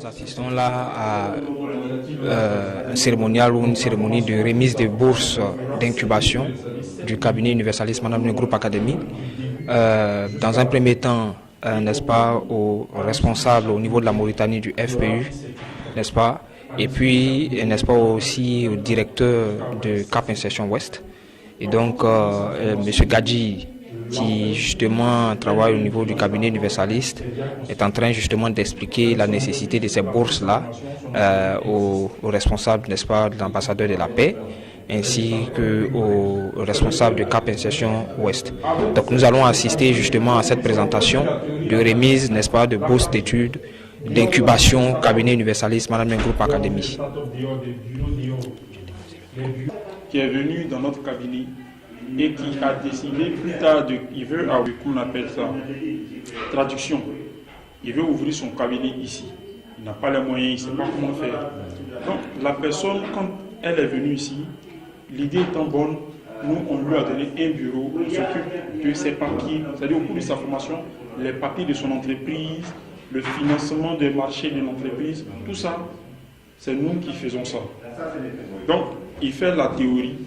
Nous assistons là à un cérémonial ou une cérémonie de remise des bourses d'incubation du cabinet universaliste Management Group Academy. Dans un premier temps, n'est-ce pas, aux responsables au niveau de la Mauritanie du FPU, n'est-ce pas, et puis, n'est-ce pas, aussi au directeur de Cap Insertion Ouest. Et donc, M. Gadji, qui justement travaille au niveau du cabinet universaliste, est en train justement d'expliquer la nécessité de ces bourses-là aux responsables, n'est-ce pas, de l'ambassadeur de la paix, ainsi qu'aux responsables de Cap Insertion Ouest. Donc nous allons assister justement à cette présentation de remise, n'est-ce pas, de bourses d'études, d'incubation, cabinet universaliste, Management Group Academy. Qui est venu dans notre cabinet et qui a décidé plus tard, il veut, comment on appelle ça, traduction. Il veut ouvrir son cabinet ici. Il n'a pas les moyens, il ne sait pas comment faire. Donc la personne, quand elle est venue ici, l'idée étant bonne, nous on lui a donné un bureau, on s'occupe de ses papiers, c'est-à-dire au cours de sa formation, les papiers de son entreprise, le financement des marchés de l'entreprise, tout ça, c'est nous qui faisons ça. Donc, il fait la théorie.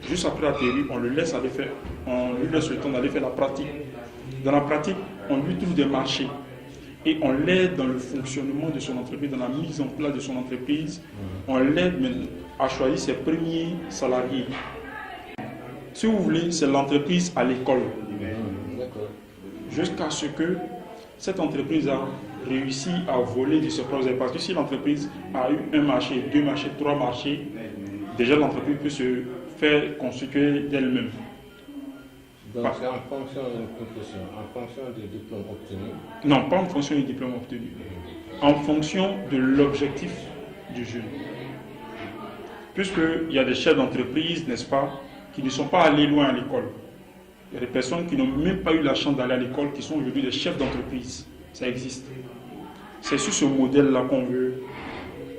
Juste après la théorie, on le laisse aller faire, on lui laisse le temps d'aller faire la pratique. Dans la pratique, on lui trouve des marchés et on l'aide dans le fonctionnement de son entreprise, dans la mise en place de son entreprise. On l'aide à choisir ses premiers salariés. Si vous voulez, c'est l'entreprise à l'école. Jusqu'à ce que cette entreprise a réussi à voler de ses propres ailes. Parce que si l'entreprise a eu un marché, 2 marchés, 3 marchés, déjà l'entreprise peut se faire constituer d'elle-même. Donc c'est en fonction en fonction du diplôme obtenu? Non, pas en fonction du diplôme obtenu. En fonction de l'objectif du jeune. Puisqu'il y a des chefs d'entreprise, n'est-ce pas, qui ne sont pas allés loin à l'école. Il y a des personnes qui n'ont même pas eu la chance d'aller à l'école, qui sont aujourd'hui des chefs d'entreprise. Ça existe. C'est sur ce modèle-là qu'on veut.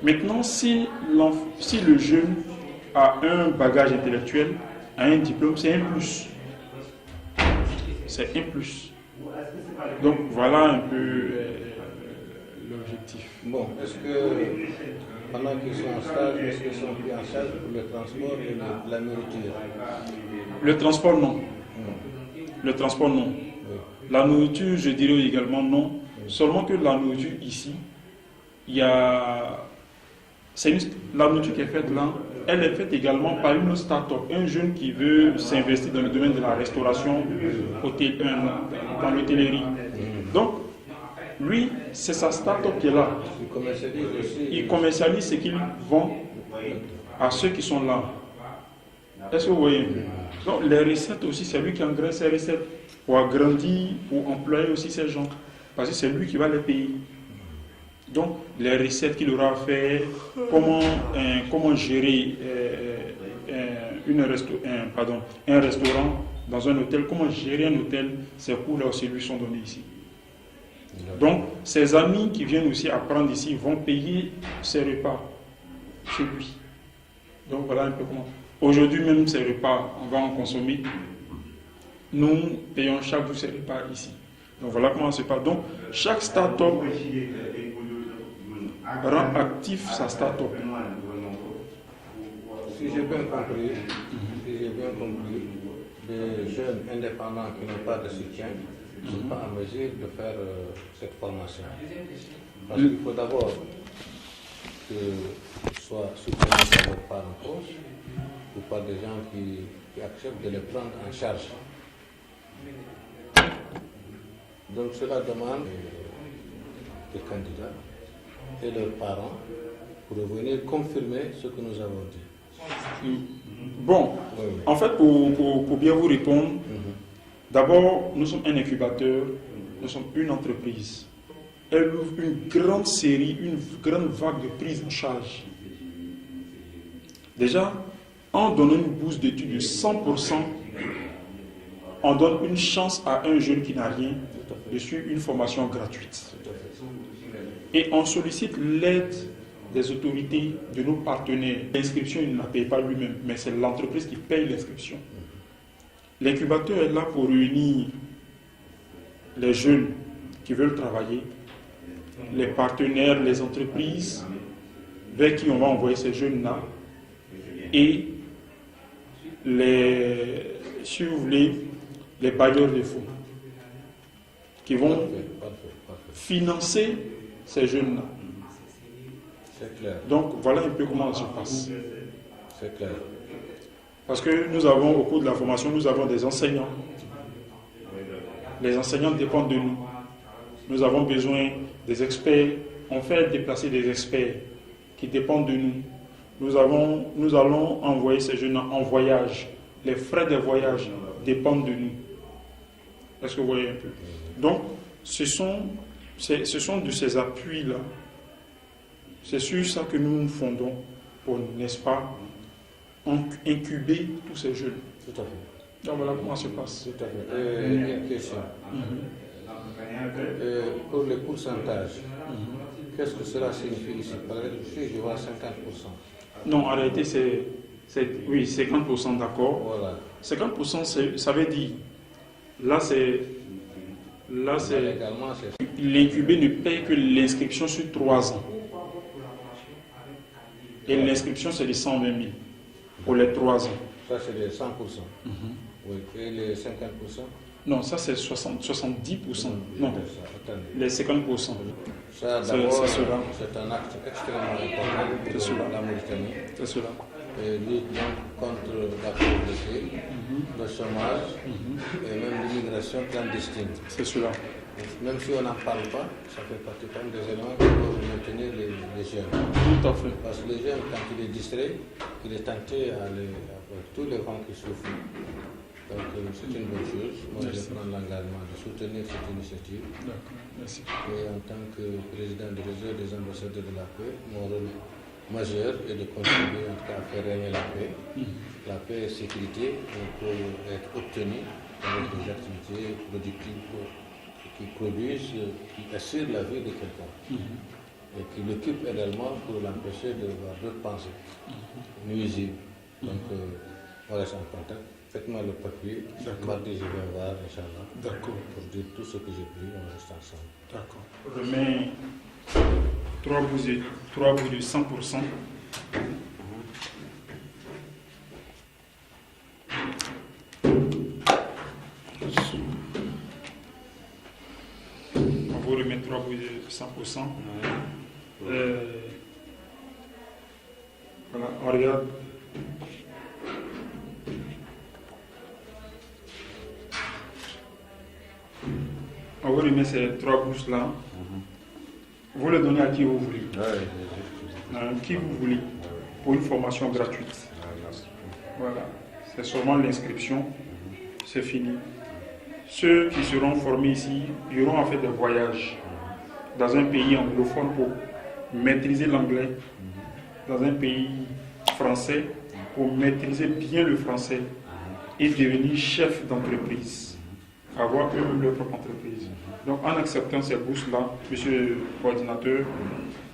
Maintenant, si le jeune a un bagage intellectuel, a un diplôme, c'est un plus. C'est un plus. Donc voilà un peu l'objectif. Bon, est-ce que pendant qu'ils sont en stage, est-ce qu'ils sont pris en charge pour le transport et la nourriture? Le transport, non. Le transport, non. Oui. La nourriture, je dirais également non. Seulement que la nourriture ici, il y a... La nourriture qui est faite là, elle est faite également par une start-up, un jeune qui veut s'investir dans le domaine de la restauration, dans l'hôtellerie. Donc, lui, c'est sa start-up qui est là. Il commercialise ce qu'il vend à ceux qui sont là. Est-ce que vous voyez? Donc, les recettes aussi, c'est lui qui engraisse ces recettes pour agrandir, pour employer aussi ces gens. Parce que c'est lui qui va les payer. Donc, les recettes qu'il aura à faire, comment gérer un restaurant dans un hôtel, comment gérer un hôtel, ces cours-là aussi lui sont donnés ici. Donc, ses amis qui viennent aussi apprendre ici vont payer ses repas chez lui. Donc, voilà un peu comment. Aujourd'hui même, ces repas, on va en consommer. Nous payons chaque jour ces repas ici. Donc, voilà comment ça se passe. Donc, chaque start-up rend actif sa start-up. Si j'ai bien compris, les jeunes indépendants qui n'ont pas de soutien ne sont pas en mesure de faire cette formation. Parce qu'il faut d'abord qu'ils soient soutenus par leurs parents proches ou par des gens qui acceptent de les prendre en charge. Donc cela demande des candidats et leurs parents pour venir confirmer ce que nous avons dit. Bon, en fait, pour bien vous répondre, d'abord, nous sommes un incubateur, nous sommes une entreprise. Elle ouvre une grande série, une grande vague de prise en charge. Déjà, en donnant une bourse d'études de 100%, on donne une chance à un jeune qui n'a rien de suivre une formation gratuite. Et on sollicite l'aide des autorités, de nos partenaires. L'inscription, il ne la paye pas lui-même, mais c'est l'entreprise qui paye l'inscription. L'incubateur est là pour réunir les jeunes qui veulent travailler les partenaires, les entreprises vers qui on va envoyer ces jeunes-là et si vous voulez, les bailleurs de fonds qui vont financer ces jeunes-là. C'est clair. Donc voilà un peu comment ça se passe. C'est clair. Parce que nous avons, au cours de la formation, nous avons des enseignants. Les enseignants dépendent de nous. Nous avons besoin des experts. On fait déplacer des experts qui dépendent de nous. Nous allons envoyer ces jeunes en voyage. Les frais de voyage dépendent de nous. Est-ce que vous voyez un peu? Donc, ce sont de ces appuis-là. C'est sur ça que nous nous fondons pour, n'est-ce pas, incuber tous ces jeunes. Tout à fait. Donc voilà comment ça se passe. Tout à fait. Une question. Pour le pourcentage, qu'est-ce que cela signifie ici? Par exemple, je vois 50%. Non, en réalité, oui, 50% d'accord. Voilà. 50%, ça veut dire, là c'est Légalement, c'est l'incubé ne paye que l'inscription sur 3 ans. Et l'inscription, c'est de 120 000 pour les 3 ans. ça, c'est les 100%. Oui. Et les 50%? Non, ça c'est 70%. Non, les 50%. Ça, d'abord, c'est un acte extrêmement important pour la Mauritanie. C'est cela. Et lutte contre la pauvreté, le chômage et même l'immigration clandestine. C'est cela. Même si on n'en parle pas, ça fait partie quand même des éléments qui peuvent maintenir les jeunes. Tout à fait. Parce que le jeune, quand il est distrait, il est tenté à tous les vents qui souffrent. Donc c'est une bonne chose. Moi, je prends l'engagement de soutenir cette initiative. D'accord, merci. Et en tant que président du réseau des ambassadeurs de la paix, mon rôle majeur est de contribuer en tout cas à faire régner la paix. La paix et la sécurité peut être obtenue avec des activités productives qui produisent, qui assurent la vie de quelqu'un. Et qui l'occupent également pour l'empêcher d'avoir d'autres pensées nuisibles. Donc, on reste en contact. Faites-moi le papier. Mardi, je vais voir, Inch'Allah. D'accord. Pour dire tout ce que j'ai pris, on reste ensemble. D'accord. Je mets 3 bouts de 100%. On vous remet 3 bouts de 100%. Voilà, on regarde. On vous remet ces 3 bouches là. Vous les donnez à qui vous voulez. Qui vous voulez. Pour une formation gratuite. Voilà. C'est seulement l'inscription. C'est fini. Ceux qui seront formés ici, ils auront à faire des voyages dans un pays anglophone pour maîtriser l'anglais, dans un pays français pour maîtriser bien le français et devenir chef d'entreprise, avoir eux-mêmes leur propre entreprise. Donc en acceptant ces bourses-là, monsieur le coordinateur,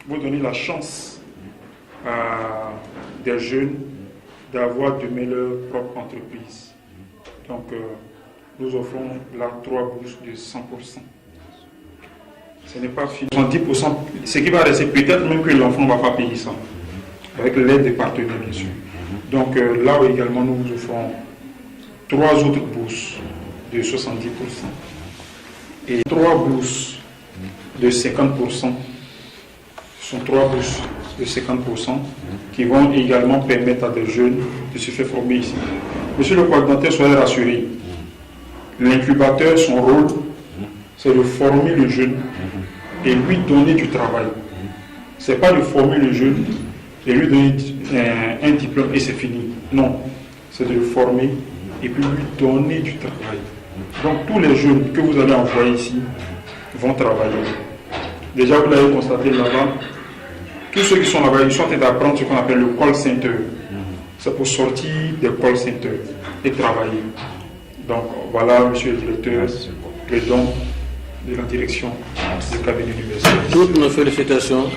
vous donnez la chance à des jeunes d'avoir demain leur propre entreprise. Donc nous offrons là 3 bourses de 100%. Ce n'est pas fini. 10%, ce qui va rester, peut-être même que l'enfant ne va pas payer ça, avec l'aide des partenaires bien sûr. Donc là également nous vous offrons 3 autres bourses de 70%. Et 3 bourses de 50%. Ce sont 3 bourses de 50% qui vont également permettre à des jeunes de se faire former ici. Monsieur le coordinateur, soyez rassuré. L'incubateur, son rôle, c'est de former le jeune et lui donner du travail. Ce n'est pas de former le jeune et lui donner un diplôme et c'est fini. Non, c'est de le former et puis lui donner du travail. Donc tous les jeunes que vous allez envoyer ici vont travailler. Déjà vous l'avez constaté là-bas, tous ceux qui sont là-bas, ils sont en train d'apprendre ce qu'on appelle le call center. C'est pour sortir des call centers et travailler. Donc voilà, monsieur le directeur, le don de la direction du cabinet universitaire. Toutes nos félicitations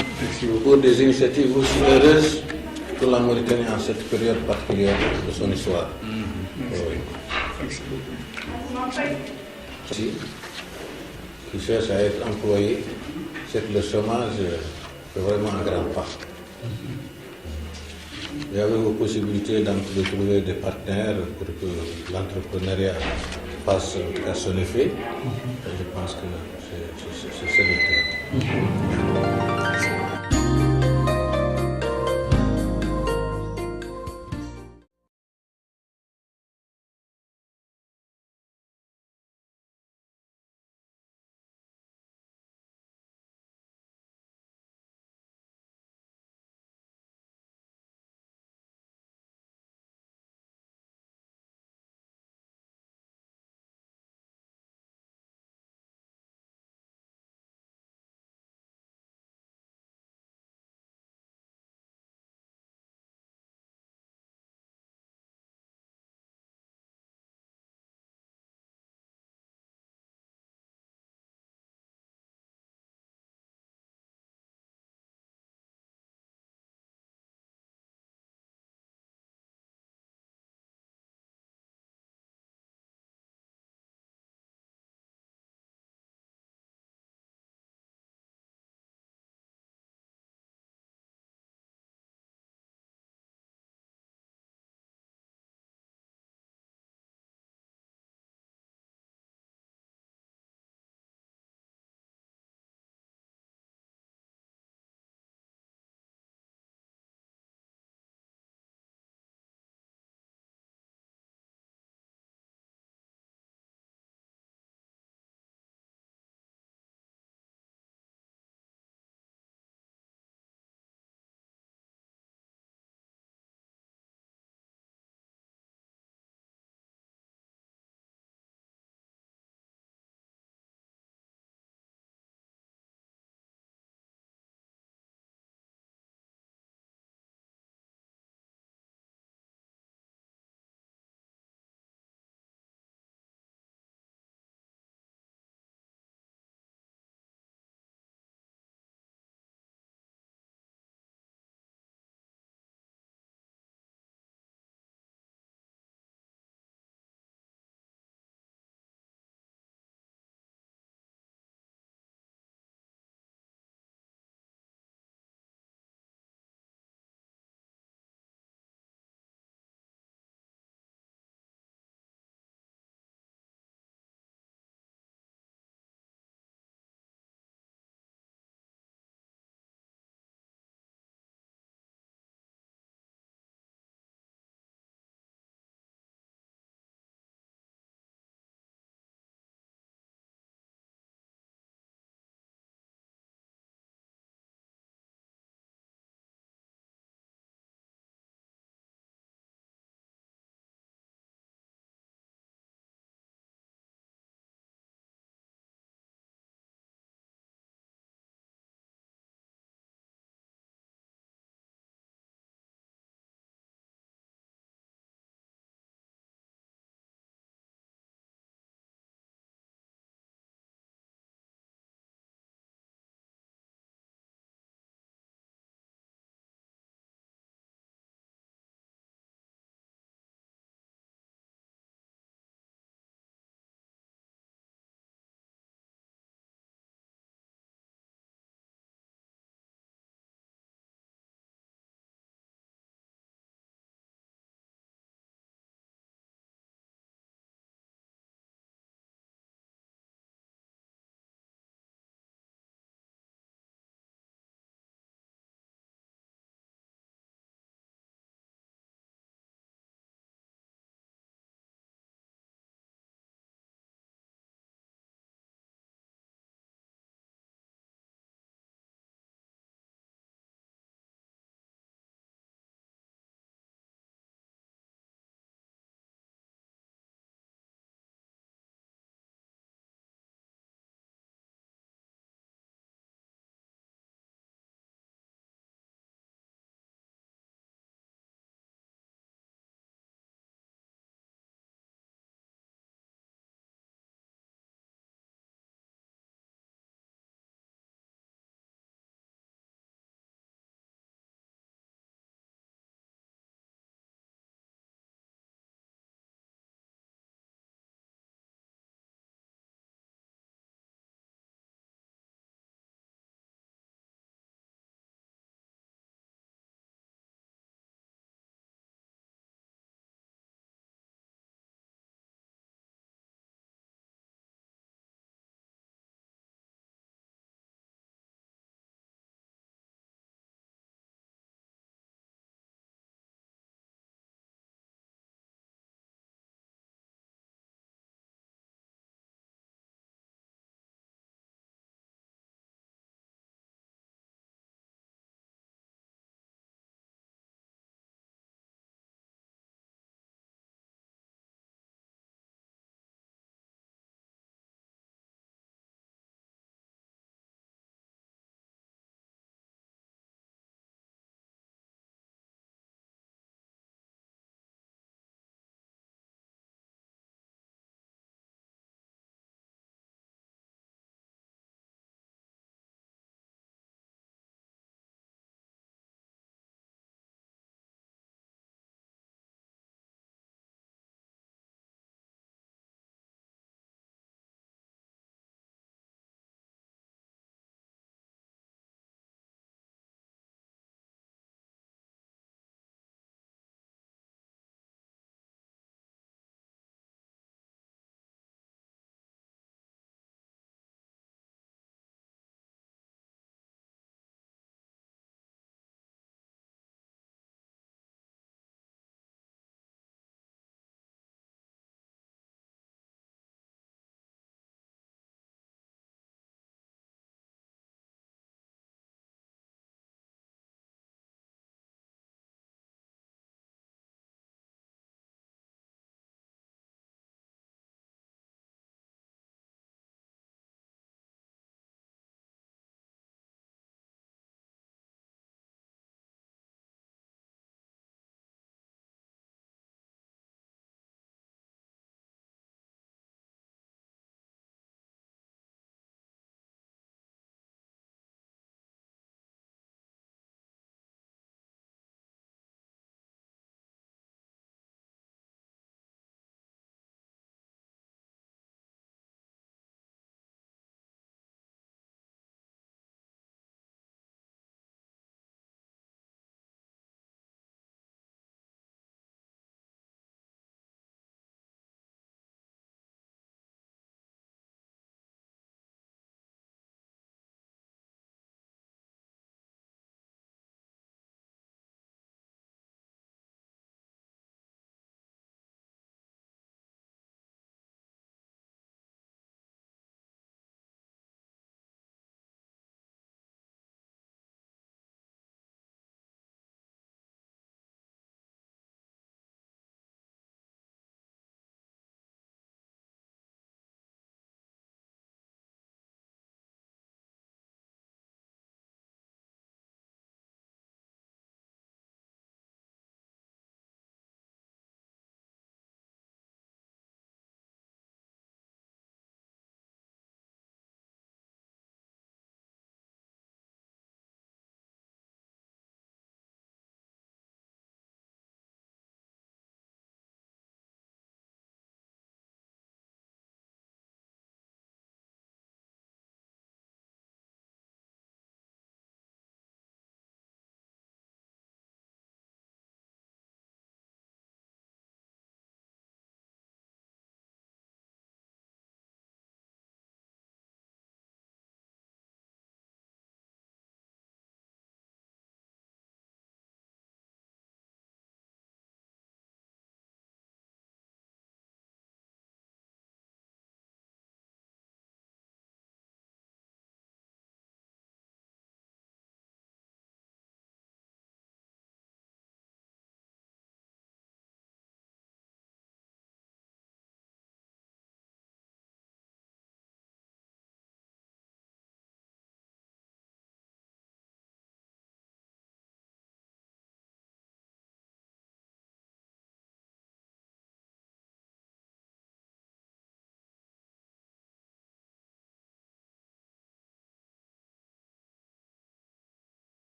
pour des initiatives aussi heureuses pour la Mauritanie en cette période particulière de son histoire. Merci beaucoup. Qui cherche à être employé c'est que le chômage fait vraiment un grand pas. Il y avait vos possibilités de trouver des partenaires pour que l'entrepreneuriat fasse à son effet. Et je pense que c'est le cas.